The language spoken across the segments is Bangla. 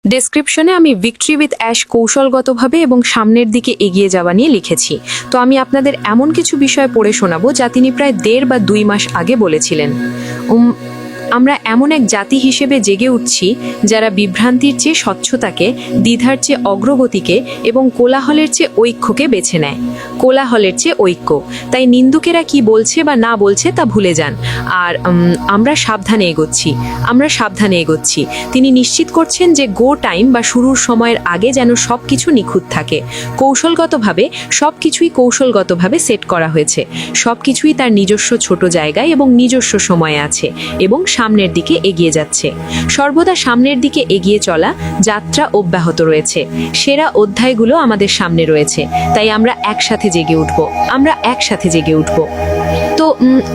ডেসক্রিপশনে আমি ভিক্টরি উইথ অ্যাশ কৌশলগতভাবে এবং সামনের দিকে এগিয়ে যাওয়া নিয়ে লিখেছি। তো আমি আপনাদের এমন কিছু বিষয় পড়ে শোনাবো যা তিনি প্রায় 1.5 বা 2 মাস আগে বলেছিলেন। আমরা এমন এক জাতি হিসেবে জেগে উঠছি যারা বিভ্রান্তির চেয়ে স্বচ্ছতাকে, দ্বিধার চেয়ে অগ্রগতিকে এবং কোলাহলের চেয়ে ঐক্যকে বেছে নেয়। কোলাহলের চেয়ে ঐক্য। তাই নিন্দুকেরা কি বলছে বা না বলছে তা ভুলে যান। আর আমরা সাবধানে এগোচ্ছি। তিনি নিশ্চিত করছেন যে গো টাইম বা শুরুর সময়ের আগে যেন সবকিছু নিখুঁত থাকে। কৌশলগতভাবে সেট করা হয়েছে। সবকিছুই তার নিজস্ব ছোট জায়গায় এবং নিজস্ব সময়ে আছে এবং সামনের দিকে এগিয়ে যাচ্ছে। সর্বদা সামনের দিকে এগিয়ে চলা যাত্রা অব্যাহত রয়েছে। সেরা অধ্যায়গুলো আমাদের সামনে রয়েছে। তাই আমরা একসাথে জেগে উঠব। তো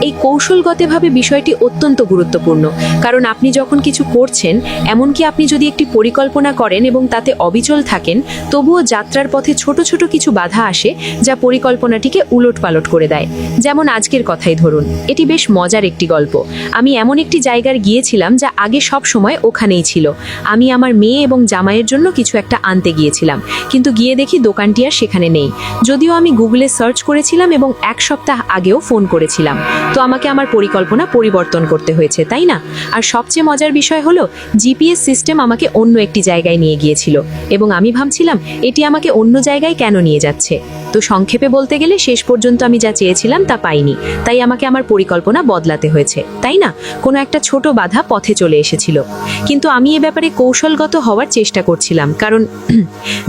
এই কৌশলগতভাবে বিষয়টি অত্যন্ত গুরুত্বপূর্ণ, কারণ আপনি যখন কিছু করছেন, এমনকি আপনি যদি একটি পরিকল্পনা করেন এবং তাতে অবিচল থাকেন, তবুও যাত্রার পথে ছোট ছোট কিছু বাধা আসে যা পরিকল্পনাটিকে উলটপালট করে দেয়। যেমন আজকের কথাই ধরুন, এটি বেশ মজার একটি গল্প। আমি এমন একটি জায়গায় গিয়েছিলাম যা আগে সব সময় ওখানেই ছিল। আমি আমার মেয়ে এবং জামাইয়ের জন্য কিছু একটা আনতে গিয়েছিলাম, কিন্তু গিয়ে দেখি দোকানটি আর সেখানে নেই। যদিও আমি গুগলে সার্চ করেছিলাম এবং 1 সপ্তাহ আগেও ফোন করেছিলাম। তো আমাকে আমার পরিকল্পনা পরিবর্তন করতে হয়েছে, তাই না? আর সবচেয়ে মজার বিষয় হলো, জিপিএস সিস্টেম আমাকে অন্য একটি জায়গায় নিয়ে গিয়েছিল এবং আমি ভাবছিলাম এটি আমাকে অন্য জায়গায় কেন নিয়ে যাচ্ছে। তো সংক্ষেপে বলতে গেলে, শেষ পর্যন্ত আমি যা চেয়েছিলাম তা পাইনি, তাই আমাকে আমার পরিকল্পনা বদলাতে হয়েছে, তাই না? কোনো একটা ছোট বাধা পথে চলে এসেছিল, কিন্তু আমি এ ব্যাপারে কৌশলগত হওয়ার চেষ্টা করছিলাম, কারণ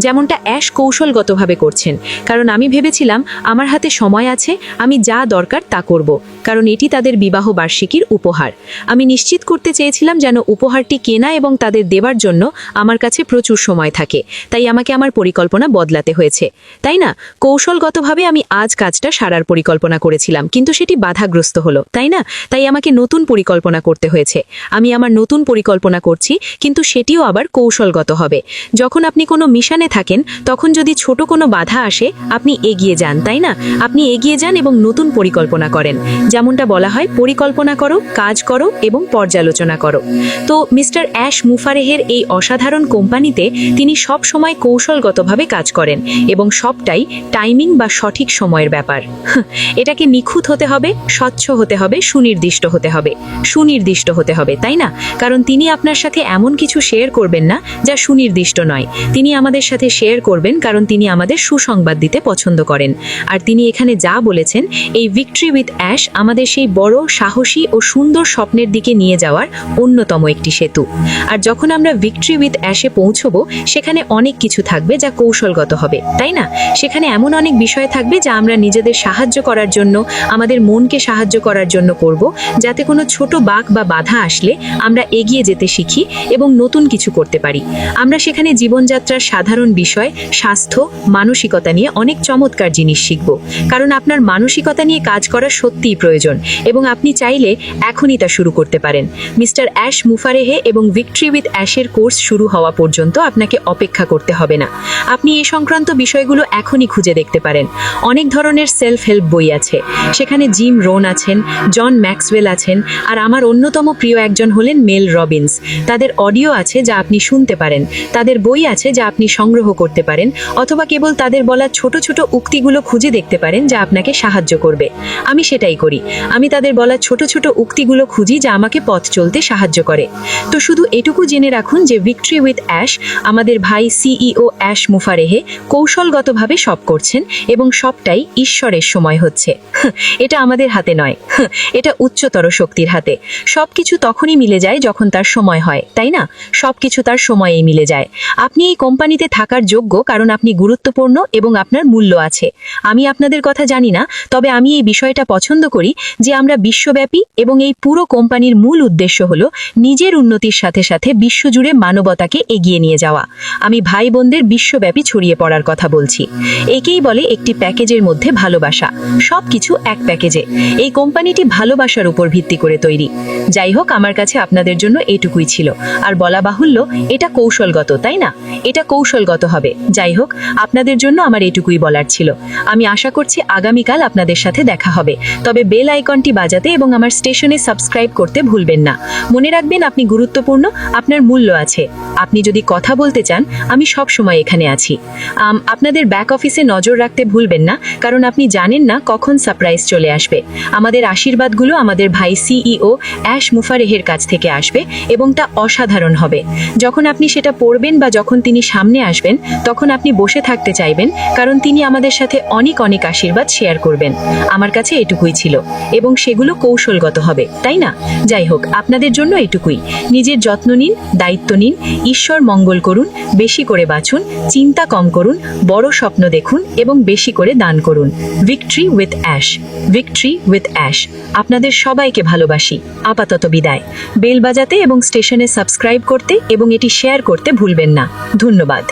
যেমনটা অ্যাশ কৌশলগতভাবে করছেন। কারণ আমি ভেবেছিলাম আমার হাতে সময় আছে, আমি যা দরকার তা করব, কারণ এটি তাদের বিবাহ বার্ষিকীর উপহার। আমি নিশ্চিত করতে চেয়েছিলাম যেন উপহারটি কেনা এবং তাদের দেবার জন্য আমার কাছে প্রচুর সময় থাকে, তাই আমাকে আমার পরিকল্পনা বদলাতে হয়েছে, তাই না? কৌশলগতভাবে আমি আজ কাজটা সারার পরিকল্পনা করেছিলাম, কিন্তু সেটি বাধাগ্রস্ত হলো, তাই না? তাই আমাকে নতুন পরিকল্পনা করতে হয়েছে। আমি আমার নতুন পরিকল্পনা করছি, কিন্তু সেটিও আবার কৌশলগত হবে। যখন আপনি কোনো মিশনে থাকেন, তখন যদি ছোট কোনো বাধা আসে, আপনি এগিয়ে যান, তাই না? আপনি এগিয়ে যান এবং নতুন পরিকল্পনা করেন। যেমনটা বলা হয়, পরিকল্পনা করো, কাজ করো এবং পর্যালোচনা করো। তো মিস্টার অ্যাশ মুফারেহের এই অসাধারণ কোম্পানিতে তিনি সব সময় কৌশলগতভাবে কাজ করেন এবং সবটাই টাইমিং বা সঠিক সময়ের ব্যাপার। এটাকে নিখুঁত হতে হবে, স্বচ্ছ হতে হবে, সুনির্দিষ্ট হতে হবে, তাই না? কারণ তিনি আপনার সাথে এমন কিছু শেয়ার করবেন না যা সুনির্দিষ্ট নয়। তিনি আমাদের সাথে শেয়ার করবেন কারণ তিনি আমাদের সুসংবাদ দিতে পছন্দ করেন। আর তিনি এখানে যা বলেছেন, এই ভিক্টরি উইথ অ্যাশ আমাদের সেই বড়, সাহসী ও সুন্দর স্বপ্নের দিকে নিয়ে যাওয়ার অন্যতম একটি সেতু। আর যখন আমরা ভিক্টরি উইথ অ্যাশে পৌঁছবো, সেখানে অনেক কিছু থাকবে যা কৌশলগত হবে, তাই না? সেখানে এমন অনেক বিষয় থাকবে যা আমরা নিজেদের সাহায্য করার জন্য, আমাদের মনকে সাহায্য করার জন্য করব, যাতে কোনো ছোট বাঁক বা বাধা আসলে আমরা এগিয়ে যেতে শিখি এবং নতুন কিছু করতে পারি। আমরা সেখানে জীবনযাত্রার সাধারণ বিষয়, স্বাস্থ্য, মানসিকতা নিয়ে অনেক চমৎকার জিনিস শিখব, কারণ আপনার মানসিকতা নিয়ে কাজ করা সত্যিই প্রয়োজন এবং আপনি চাইলে এখনই তা শুরু করতে পারেন। মিস্টার অ্যাশ মুফারেহে এবং ভিক্টরি উইথ অ্যাশের কোর্স শুরু হওয়া পর্যন্ত আপনাকে অপেক্ষা করতে হবে না। আপনি এই সংক্রান্ত বিষয়গুলো এখনই খুঁজে দেখতে পারেন। অনেক ধরনের সেলফ হেল্প বই আছে, সেখানে জিম রোন আছেন, জন ম্যাক্সওয়েল আছেন, আর আমার অন্যতম প্রিয় একজন হলেন মেল রবিন্স। তাদের অডিও আছে যা আপনি শুনতে পারেন, তাদের বই আছে যা আপনি সংগ্রহ করতে পারেন, অথবা কেবল তাদের বলা ছোট ছোট উক্তিগুলো খুঁজে দেখতে পারেন যা আপনাকে সাহায্য করবে। আমি সেটাই করি। আমি তাদের বলা ছোট ছোট উক্তিগুলো খুঁজি যা আমাকে পথ চলতে সাহায্য করে। তো শুধু এটুকু জেনে রাখুন যে ভিক্টরি উইথ অ্যাশ, আমাদের ভাই সিইও অ্যাশ মুফারেহে কৌশলগতভাবে সব করছেন এবং সবটাই ঈশ্বরের সময় হচ্ছে। এটা আমাদের হাতে নয়, এটা উচ্চতর শক্তির হাতে। সবকিছু তখনই মিলে যায় যখন তার সময় হয়, তাই না? সবকিছু তার সময়েই মিলে যায়। আপনি এই কোম্পানিতে থাকার যোগ্য কারণ আপনি গুরুত্বপূর্ণ এবং আপনার মূল্য আছে। আমি আপনাদের কথা জানি না, তবে আমি এই বিষয়টা পছন্দ করি যে আমরা বিশ্বব্যাপী, এবং এই পুরো কোম্পানির মূল উদ্দেশ্য হলো নিজের উন্নতির সাথে সাথে বিশ্বজুড়ে মানবতাকে এগিয়ে নিয়ে যাওয়া। আমি ভাই বোনদের বিশ্বব্যাপী ছড়িয়ে পড়ার কথা বলছি। একেই বলে একটি প্যাকেজের মধ্যে ভালোবাসা। সবকিছু এক প্যাকেজে। এই কোম্পানিটি ভালোবাসার উপর ভিত্তি করে তৈরি। যাই হোক, আমার কাছে আপনাদের জন্য এটুকুই ছিল। আর বলা বাহুল্য, এটা কৌশলগত, তাই না? এটা কৌশলগত হবে। যাই হোক, আপনাদের জন্য আমার এটুকুই বলার ছিল। আমি আশা করছি আগামীকাল আপনাদের সাথে দেখা হবে। তবে বেল আইকনটি বাজাতে এবং আমার স্টেশনে সাবস্ক্রাইব করতে ভুলবেন না। মনে রাখবেন, আপনি গুরুত্বপূর্ণ, আপনার মূল্য আছে। আপনি যদি কথা বলতে চান, আমি সব সময় এখানে আছি। আপনাদের ব্যাক অফিসে নজর রাখতে ভুলবেন না, কারণ আপনি জানেন না কখন সারপ্রাইজ চলে আসবে। আমাদের আশীর্বাদগুলো আমাদের ভাই সিইও অ্যাশ মুফারেহের কাছ থেকে আসবে এবং তা অসাধারণ হবে। যখন আপনি সেটা পড়বেন বা যখন তিনি সামনে আসবেন, তখন আপনি বসে থাকতে চাইবেন, কারণ তিনি আমাদের সাথে অনেক অনেক আশীর্বাদ শেয়ার করবেন। আমার কাছে এটুকুই ছিল, এবং সেগুলো কৌশলগত হবে, তাই না? যাই হোক, আপনাদের জন্য এটুকুই। নিজের যত্ন নিন, দায়িত্ব নিন, ঈশ্বর মঙ্গল করুন, বেশি করে বাঁচুন, চিন্তা কম করুন, বড় স্বপ্ন দেখুন এবং বেশি করে দান করুন। Victory with ash, victory with ash. আপনাদের সবাইকে ভালোবাসি। আপাতত বিদায়। বেল বাজাতে এবং স্টেশনে সাবস্ক্রাইব করতে এবং এটি শেয়ার করতে ভুলবেন না। ধন্যবাদ।